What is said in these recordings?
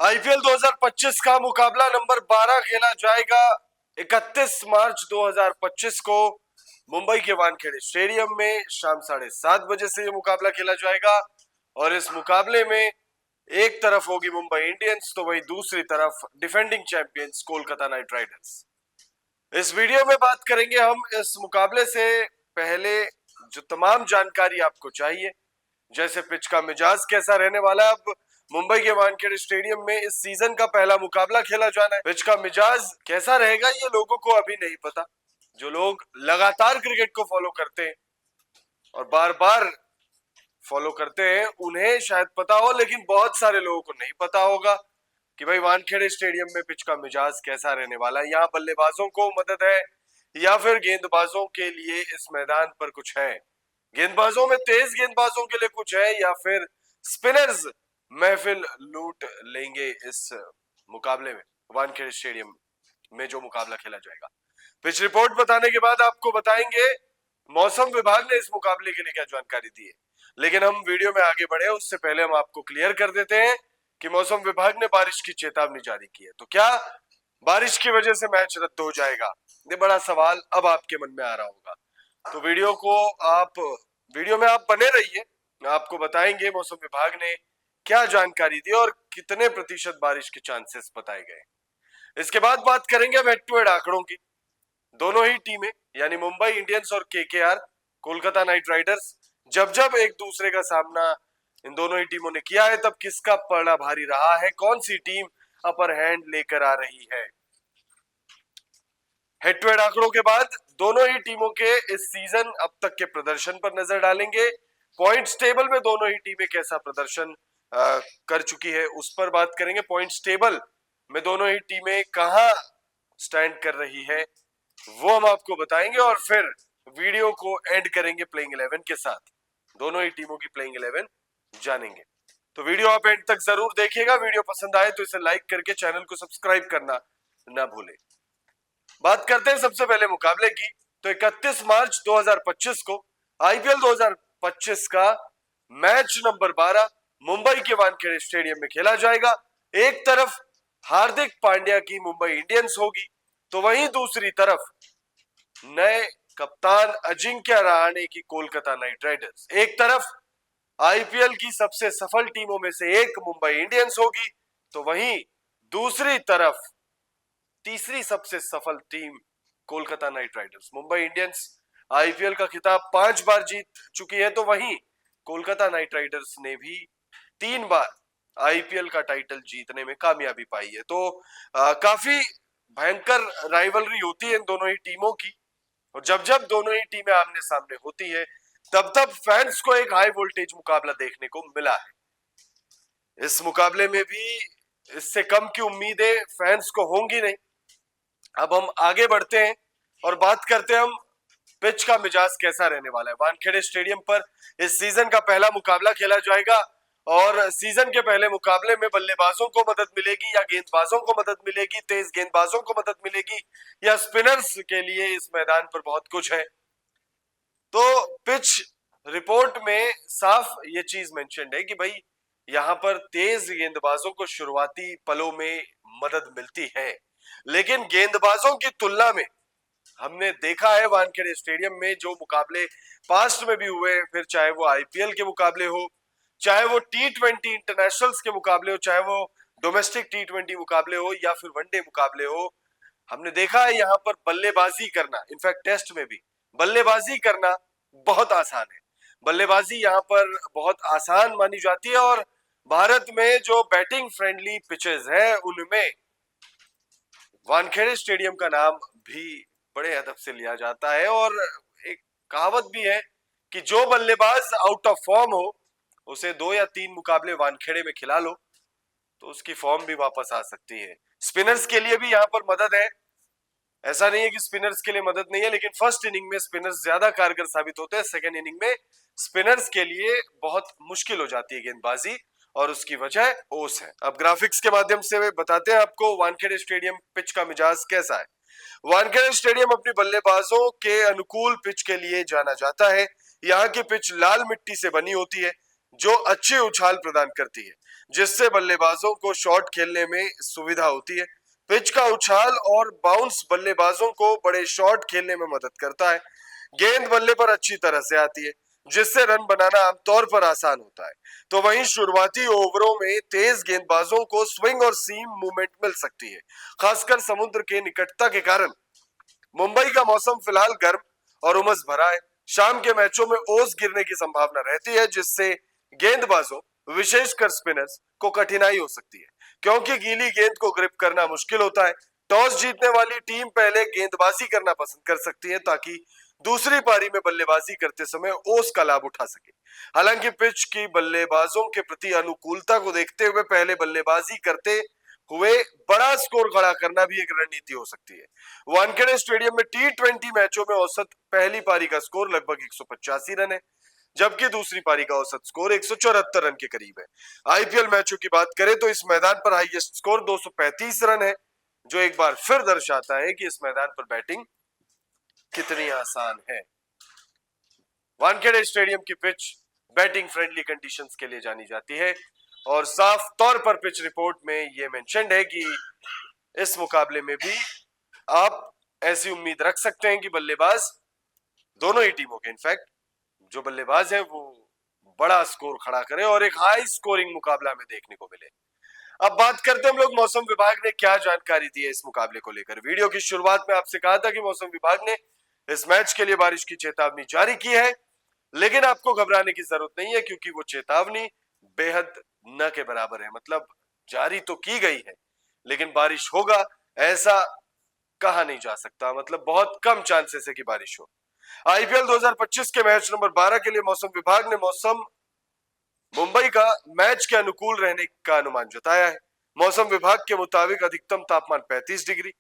IPL 2025 का मुकाबला number 12 खेला जाएगा 31 मार्च 2025 को मुंबई के वानखेड़े स्टेडियम में शाम 7:30 बजे से ये मुकाबला खेला जाएगा। और इस मुकाबले में एक तरफ होगी मुंबई इंडियंस तो वही दूसरी तरफ defending champions Kolkata night Riders. इस वीडियो में बात करेंगे हम इस मुकाबले से पहले जो तमाम जानकारी आपको चाहिए, जैसे पिच का मिजाज कैसा रहने वाला है। अब मुंबई के वानखेड़े स्टेडियम में इस सीजन का पहला मुकाबला खेला जाना है, पिच का मिजाज कैसा रहेगा ये लोगों को अभी नहीं पता। जो लोग लगातार क्रिकेट को फॉलो करते हैं और बार बार फॉलो करते हैं उन्हें शायद पता हो, लेकिन बहुत सारे लोगों को नहीं पता होगा कि भाई वानखेड़े स्टेडियम में पिच का मिजाज कैसा रहने वाला है। यहाँ बल्लेबाजों को मदद है या फिर गेंदबाजों के लिए इस मैदान पर कुछ है, गेंदबाजों में तेज गेंदबाजों के लिए कुछ है या फिर स्पिनर्स महफिल लूट लेंगे इस मुकाबले में। वानखेड़े स्टेडियम में जो मुकाबला खेला जाएगा, पिच रिपोर्ट बताने के बाद आपको बताएंगे मौसम विभाग ने इस मुकाबले के लिए क्या जानकारी दी है। लेकिन हम वीडियो में आगे बढ़े उससे पहले हम आपको क्लियर कर देते हैं कि मौसम विभाग ने बारिश की चेतावनी जारी की है। तो क्या बारिश की वजह से मैच रद्द हो जाएगा, ये बड़ा सवाल अब आपके मन में आ रहा होगा। तो वीडियो में आप बने रहिए, आपको बताएंगे मौसम विभाग ने क्या जानकारी दी और कितने प्रतिशत बारिश के चांसेस बताए गए। इसके बाद बात करेंगे अब हेड टू हेड आंकड़ों की। दोनों ही टीमें यानी मुंबई इंडियंस और केकेआर कोलकाता नाइट राइडर्स जब जब एक दूसरे का सामना इन दोनों ही टीमों ने किया है तब किसका पलड़ा भारी रहा है, कौन सी टीम अपर हैंड लेकर आ रही है। हेड टू हेड आंकड़ों के बाद दोनों ही टीमों के इस सीजन अब तक के प्रदर्शन पर नजर डालेंगे। पॉइंट्स टेबल में दोनों ही टीमें कैसा प्रदर्शन कर चुकी है उस पर बात करेंगे। पॉइंट्स टेबल में दोनों ही टीमें कहां स्टैंड कर रही है वो हम आपको बताएंगे और फिर वीडियो को एंड करेंगे प्लेइंग 11 के साथ, दोनों ही टीमों की प्लेइंग 11 जानेंगे। तो वीडियो आप एंड तक जरूर देखिएगा। वीडियो पसंद आए तो इसे लाइक करके चैनल को सब्सक्राइब करना ना भूलें। बात करते हैं सबसे पहले मुकाबले की। तो 31 मार्च 2025 को आईपीएल 2025 का मैच नंबर 12 मुंबई के वानखेड़े स्टेडियम में खेला जाएगा। एक तरफ हार्दिक पांड्या की मुंबई इंडियंस होगी तो वहीं दूसरी तरफ नए कप्तान अजिंक्य रहाणे की कोलकाता नाइट राइडर्स। एक तरफ आईपीएल की सबसे सफल टीमों में से एक मुंबई इंडियंस होगी तो वहीं दूसरी तरफ तीसरी सबसे सफल team Kolkata night Riders. Mumbai Indians IPL का खिताब 5 बार जीत चुकी है तो वहीं कोलकाता नाइट राइडर्स ने भी 3 बार आईपीएल का टाइटल जीतने में कामयाबी पाई है। तो काफी भयंकर राइवलरी होती है इन दोनों ही टीमों की और जब जब दोनों ही टीमें आमने सामने होती है तब तब फैंस को एक हाई वोल्टेज मुकाबला देखने को मिला है। इस मुकाबले में भी इससे कम की उम्मीदें फैंस को होंगी नहीं। अब हम आगे बढ़ते हैं और बात करते हैं हम पिच का मिजाज कैसा रहने वाला है। वानखेड़े स्टेडियम पर इस सीजन का पहला मुकाबला खेला जाएगा और सीजन के पहले मुकाबले में बल्लेबाजों को मदद मिलेगी या गेंदबाजों को मदद मिलेगी, तेज गेंदबाजों को मदद मिलेगी या स्पिनर्स के लिए इस मैदान पर बहुत कुछ है। तो पिच रिपोर्ट में साफ ये चीज मेंशन्ड है कि भाई यहाँ पर तेज गेंदबाजों को शुरुआती पलों में मदद मिलती है, लेकिन गेंदबाजों की तुलना में हमने देखा है वानखेड़े स्टेडियम में जो मुकाबले पास्ट में भी हुए, फिर चाहे वो आईपीएल के मुकाबले हो, चाहे वो T20 इंटरनेशनल्स के मुकाबले हो, चाहे वो डोमेस्टिक T20 मुकाबले हो या फिर वनडे मुकाबले हो, हमने देखा है यहाँ पर बल्लेबाजी करना, इनफैक्ट टेस्ट में भी बल्लेबाजी करना बहुत आसान है। बल्लेबाजी यहाँ पर बहुत आसान मानी जाती है और भारत में जो बैटिंग फ्रेंडली पिचेस है उनमें वानखेड़े स्टेडियम का नाम भी बड़े अदब से लिया जाता है। और एक कहावत भी है कि जो बल्लेबाज आउट ऑफ फॉर्म हो उसे 2 या 3 मुकाबले वानखेड़े में खिला लो तो उसकी फॉर्म भी वापस आ सकती है। स्पिनर्स के लिए भी यहाँ पर मदद है, ऐसा नहीं है कि स्पिनर्स के लिए मदद नहीं है, लेकिन फर्स्ट इनिंग में स्पिनर्स ज्यादा कारगर साबित होते हैं। सेकेंड इनिंग में स्पिनर्स के लिए बहुत मुश्किल हो जाती है गेंदबाजी और उसकी वजह ओस है। अब ग्राफिक्स के माध्यम से बताते हैं आपको वानखेड़े स्टेडियम पिच का मिजाज कैसा है। वानखेड़े स्टेडियम अपनी बल्लेबाजों के अनुकूल पिच के लिए जाना जाता है। यहाँ की पिच लाल मिट्टी से बनी होती है। जो अच्छी उछाल प्रदान करती है, जिससे बल्लेबाजों को शॉट खेलने में सुविधा होती है। पिच का उछाल और बाउंस बल्लेबाजों को बड़े शॉट खेलने में मदद करता है। गेंद बल्ले पर अच्छी तरह से आती है, जिससे रन बनाना आमतौर पर आसान होता है। तो वहीं शुरुआती ओवरों में तेज गेंदबाजों को स्विंग और सीम मूवमेंट मिल सकती है, खासकर समुद्र के निकटता के कारण। मुंबई का मौसम फिलहाल गर्म और उमस भरा है। शाम के मैचों में ओस गिरने की संभावना रहती है, जिससे गेंदबाजों, विशेषकर स्पिनर्स को कठिनाई हो सकती है, क्योंकि गीली गेंद को ग्रिप करना मुश्किल होता है। टॉस जीतने वाली टीम पहले गेंदबाजी करना पसंद कर सकती है, ताकि दूसरी पारी में बल्लेबाजी करते समय ओस का लाभ उठा सके। हालांकि पिच की बल्लेबाजों के प्रति अनुकूलता को देखते हुए पहले बल्लेबाजी करते हुए बड़ा स्कोर खड़ा करना भी एक रणनीति हो सकती है। वानखेड़े स्टेडियम में T20 मैचों में औसत पहली पारी का स्कोर लगभग 185 रन है, जबकि दूसरी पारी का औसत स्कोर 174 रन के करीब है। आईपीएल मैचों की बात करें तो इस मैदान पर हाईएस्ट स्कोर 235 रन है, जो एक बार फिर दर्शाता है कि इस मैदान पर बैटिंग कितनी आसान है। वानखेड़े स्टेडियम की पिच बैटिंग फ्रेंडली कंडीशंस के लिए जानी जाती है, और साफ तौर पर पिच रिपोर्ट में यह मेंशन्ड है कि इस मुकाबले में भी आप ऐसी उम्मीद रख सकते हैं कि बल्लेबाज, दोनों ही टीमों के इनफैक्ट जो बल्लेबाज है वो बड़ा स्कोर खड़ा करे और एक हाई स्कोरिंग मुकाबला में देखने को मिले। अब बात करते हैं हम लोग मौसम विभाग ने क्या जानकारी दी है इस मुकाबले को लेकर। वीडियो की शुरुआत में आपसे कहा था कि मौसम विभाग ने इस मैच के लिए बारिश की चेतावनी जारी की है, लेकिन आपको घबराने की जरूरत नहीं है, क्योंकि वो चेतावनी बेहद न के बराबर है। मतलब जारी तो की गई है, लेकिन बारिश होगा ऐसा कहा नहीं जा सकता। मतलब बहुत कम चांसेस है कि बारिश हो। आईपीएल 2025 के मैच नंबर 12 के लिए मौसम विभाग ने मौसम मुंबई का मैच के अनुकूल रहने का अनुमान जताया है। मौसम विभाग के मुताबिक अधिकतम तापमान 35 डिग्री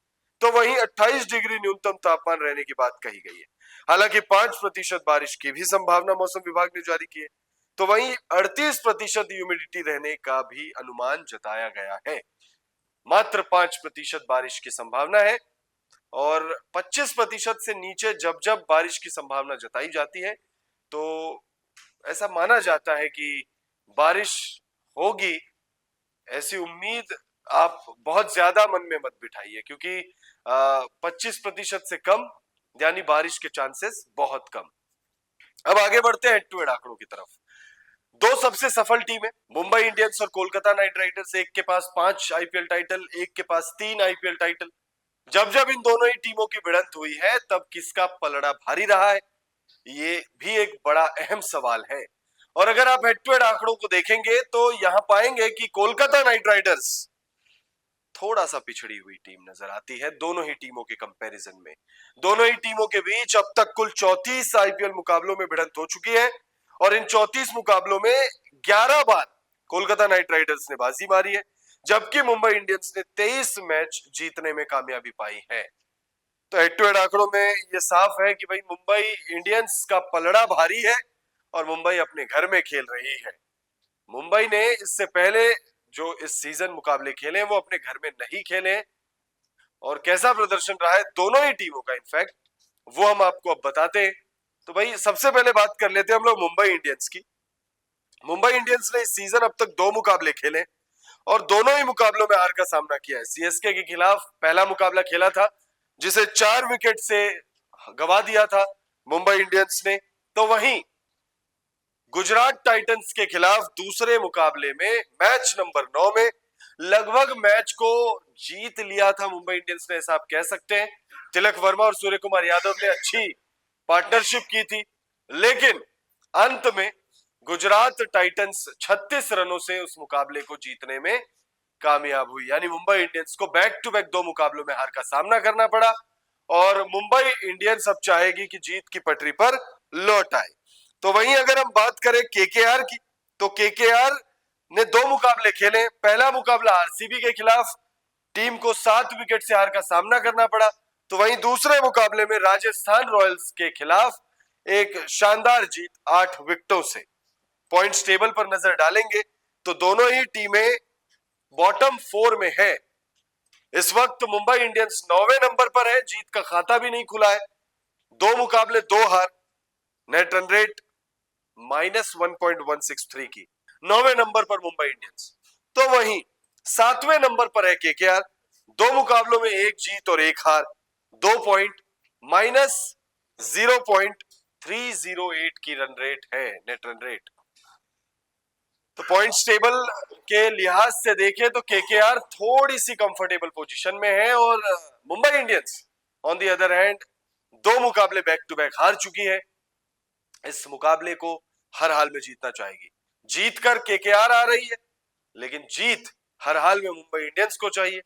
तो वहीं 28 डिग्री न्यूनतम तापमान रहने की बात कही गई है। हालांकि 5% बारिश की भी संभावना मौसम विभाग ने जारी की है, तो वहीं 38% ह्यूमिडिटी रहने का भी अनुमान जताया गया है। मात्र 5% बारिश की संभावना है, और 25% से नीचे जब जब बारिश की संभावना जताई जाती है तो ऐसा माना जाता है कि बारिश होगी। ऐसी उम्मीद आप बहुत ज्यादा मन में मत बिठाइए, क्योंकि 25% से कम यानी बारिश के चांसेस बहुत कम। अब आगे बढ़ते हैं हेड टू हेड आंकड़ों की तरफ। दो सबसे सफल टीमें मुंबई इंडियंस और कोलकाता नाइट राइडर्स, एक के पास 5 आईपीएल टाइटल, एक के पास 3 आईपीएल टाइटल। जब जब इन दोनों ही टीमों की भिड़ंत हुई है, तब किसका पलड़ा भारी रहा है, ये भी एक बड़ा अहम सवाल है। और अगर आप हेड टू हेड आंकड़ों को देखेंगे तो यहां पाएंगे कि कोलकाता नाइट राइडर्स थोड़ा सा पिछड़ी हुई टीम नजर आती है दोनों ही टीमों के कंपैरिजन में। दोनों ही टीमों के बीच अब तक कुल 34 आईपीएल मुकाबलों में भिड़ंत हो चुकी है, और इन 34 मुकाबलों में 11 बार कोलकाता नाइट राइडर्स ने बाजी मारी है, जबकि मुंबई इंडियंस ने 23 मैच जीतने में कामयाबी पाई है। तो हेड टू हेड आंकड़ों में ये साफ है कि भाई मुंबई इंडियंस का पलड़ा भारी है, और मुंबई अपने घर में खेल रही है। मुंबई ने इससे पहले जो इस सीजन मुकाबले खेले वो अपने घर में नहीं खेले, और कैसा प्रदर्शन रहा है दोनों ही टीमों का इनफैक्ट वो हम आपको अब बताते हैं। तो भाई सबसे पहले बात कर लेते हैं हम लोग मुंबई इंडियंस की। मुंबई इंडियंस ने इस सीजन अब तक 2 मुकाबले खेले और दोनों ही मुकाबलों में हार का सामना किया है। सीएसके के खिलाफ पहला मुकाबला खेला था, जिसे 4 विकेट से गवा दिया था मुंबई इंडियंस ने। तो वहीं गुजरात टाइटंस के खिलाफ दूसरे मुकाबले में मैच नंबर 9 में लगभग मैच को जीत लिया था मुंबई इंडियंस ने, ऐसा आप कह सकते हैं। तिलक वर्मा और सूर्य कुमार यादव ने अच्छी पार्टनरशिप की थी, लेकिन अंत में गुजरात टाइटंस 36 रनों से उस मुकाबले को जीतने में कामयाब हुई। यानी मुंबई इंडियंस को बैक टू बैक 2 मुकाबलों में हार का सामना करना पड़ा, और मुंबई इंडियंस अब चाहेगी कि जीत की पटरी पर लौट आए। तो वहीं अगर हम बात करें केकेआर की, तो केकेआर ने 2 मुकाबले खेले। पहला मुकाबला आरसीबी के खिलाफ, टीम को 7 विकेट से हार का सामना करना पड़ा। तो वहीं दूसरे मुकाबले में राजस्थान रॉयल्स के खिलाफ एक शानदार जीत 8 विकेटों से। पॉइंट्स टेबल पर नजर डालेंगे तो दोनों ही टीमें बॉटम 4 में है। इस वक्त मुंबई इंडियंस 9वें नंबर पर है, जीत का खाता भी नहीं खुला है, 2 मुकाबले 2 हार। नेट रन रेट -1.163 की। 9वें नंबर पर मुंबई इंडियंस, तो वहीं 7वें नंबर पर है केकेआर, 2 मुकाबलों में 1 जीत और 1 हार, 2 पॉइंट, -0.308 की रन रेट है, नेट रन रेट। तो पॉइंट्स टेबल के लिहाज से देखें तो केकेआर थोड़ी सी कंफर्टेबल पोजीशन में है, और Mumbai Indians on the other hand 2 मुकाबले बैक टू बैक हार चुकी है। इस मुकाबले को हर हाल में जीतना चाहेगी। जीत कर केकेआर आ रही है, लेकिन जीत हर हाल में मुंबई इंडियंस को चाहिए,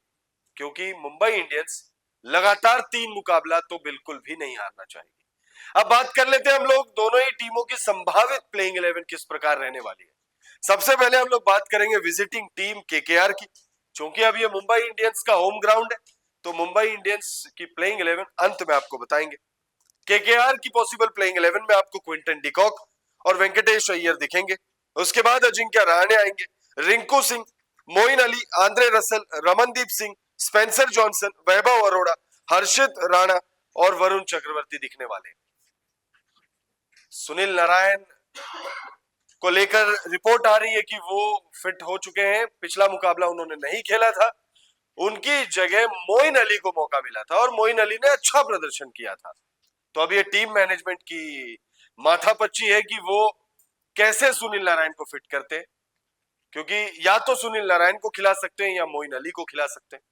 क्योंकि मुंबई इंडियंस लगातार 3 मुकाबला तो बिल्कुल भी नहीं हारना चाहेगी। अब बात कर लेते हैं हम लोग दोनों ही टीमों की संभावित प्लेइंग 11 किस प्रकार रहने वाली है। सबसे पहले हम लोग बात करेंगे विजिटिंग टीम केकेआर की, क्योंकि अब ये मुंबई इंडियंस का होम ग्राउंड है, तो मुंबई इंडियंस की प्लेइंग 11 अंत में आपको बताएंगे। केकेआर की पॉसिबल प्लेइंग 11 में आपको क्विंटन डिकॉक और वेंकटेश अय्यर दिखेंगे। उसके बाद अजिंक्य रहाणे आएंगे, Rinku Singh, Moeen Ali, Andre Russell, Ramandeep Singh, Spencer Johnson, Vaibhav Arora, Harshit Rana और वरुण चक्रवर्ती दिखने वाले। सुनील नारायण को लेकर रिपोर्ट आ रही है कि वो फिट हो चुके हैं, पिछला मुकाबला उन्होंने नहीं खेला था, उनकी जगह मोइन अली को मौका मिला था और मोइन अली ने अच्छा प्रदर्शन किया था। तो अब ये टीम मैनेजमेंट की माथापच्ची है कि वो कैसे सुनील नारायण को फिट करते हैं, क्योंकि या तो सुनील नारायण को खिला सकते हैं या मोइन अली को खिला सकते हैं।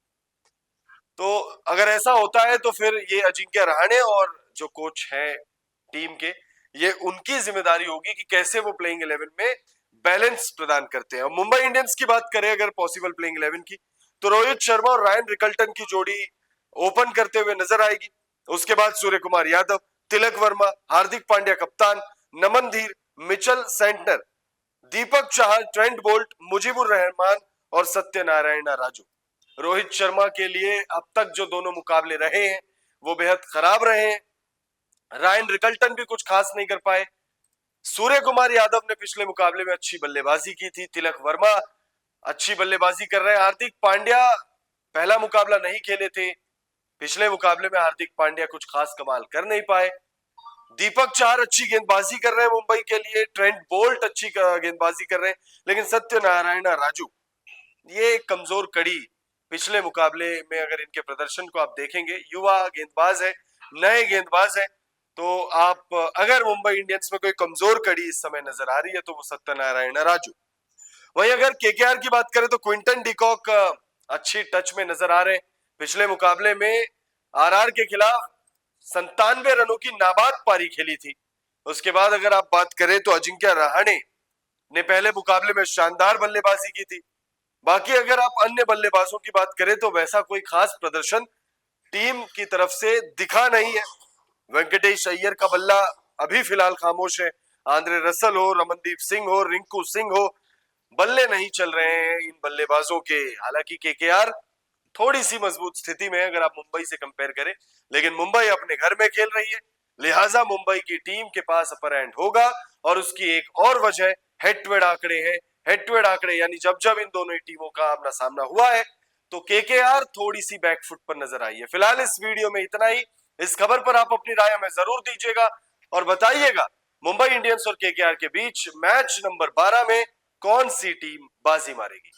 तो अगर ऐसा होता है तो फिर ये अजिंक्य रहाणे और जो कोच है टीम के, ये उनकी जिम्मेदारी होगी कि कैसे वो प्लेइंग 11 में बैलेंस प्रदान करते हैं। और मुंबई इंडियंस की बात करें अगर पॉसिबल प्लेइंग 11 की, तो रोहित शर्मा और रायन रिकल्टन की जोड़ी ओपन करते हुए नजर आएगी। उसके बाद सूर्य कुमार यादव, तिलक वर्मा, हार्दिक पांड्या कप्तान, नमन धीर, Mitchell Santner, Deepak Chahar, Trent Boult, Mujibur Rahman और सत्यनारायण राजू। रोहित शर्मा के लिए अब तक जो दोनों मुकाबले रहे हैं वो बेहद खराब रहे हैं। रायन रिकल्टन भी कुछ खास नहीं कर पाए। सूर्य कुमार यादव ने पिछले मुकाबले में अच्छी बल्लेबाजी की थी, तिलक वर्मा अच्छी बल्लेबाजी कर रहे हैं, हार्दिक पांड्या पहला मुकाबला नहीं खेले थे, पिछले मुकाबले में हार्दिक पांड्या कुछ खास कमाल कर नहीं पाए। दीपक चाहर अच्छी गेंदबाजी कर रहे हैं मुंबई के लिए, ट्रेंट बोल्ट अच्छी गेंदबाजी कर रहे हैं, लेकिन सत्यनारायण राजू ये एक कमजोर कड़ी पिछले मुकाबले में अगर इनके प्रदर्शन को आप देखेंगे, युवा गेंदबाज है, नए गेंदबाज है, तो आप अगर मुंबई इंडियंस में कोई कमजोर कड़ी इस समय नजर आ रही है तो वो सत्यनारायण राजू। वहीं अगर केकेआर की बात करें तो क्विंटन डिकॉक अच्छी टच में नजर आ रहे हैं। पिछले मुकाबले में आरआर के खिलाफ 97 रनों की नाबाद पारी खेली थी। उसके बाद अगर आप बात करें तो अजिंक्य रहाणे ने पहले मुकाबले में शानदार बल्लेबाजी की थी। बाकी अगर आप अन्य बल्लेबाजों की बात करें तो वैसा कोई खास प्रदर्शन टीम की तरफ से दिखा नहीं है। वेंकटेश अय्यर का बल्ला अभी फिलहाल खामोश है, आंद्रे रसल हो, रमनदीप सिंह हो, रिंकू सिंह हो, बल्ले नहीं चल रहे हैं इन बल्लेबाजों के। हालांकि केकेआर थोड़ी सी मजबूत स्थिति में है अगर आप मुंबई से कंपेयर करें, लेकिन मुंबई अपने घर में खेल रही है, लिहाजा मुंबई की टीम के पास अपर हैंड होगा। और उसकी एक और वजह हेड टू हेड आंकड़े हैं। हेड टू हेड आंकड़े यानी जब जब इन दोनों ही टीमों का आमना सामना हुआ है तो केकेआर थोड़ी सी बैकफुट पर नजर आई है। फिलहाल इस वीडियो में इतना ही। इस खबर पर आप अपनी राय हमें जरूर दीजिएगा और बताइएगा मुंबई इंडियंस और केकेआर के बीच मैच नंबर 12 में कौन सी टीम बाजी मारेगी।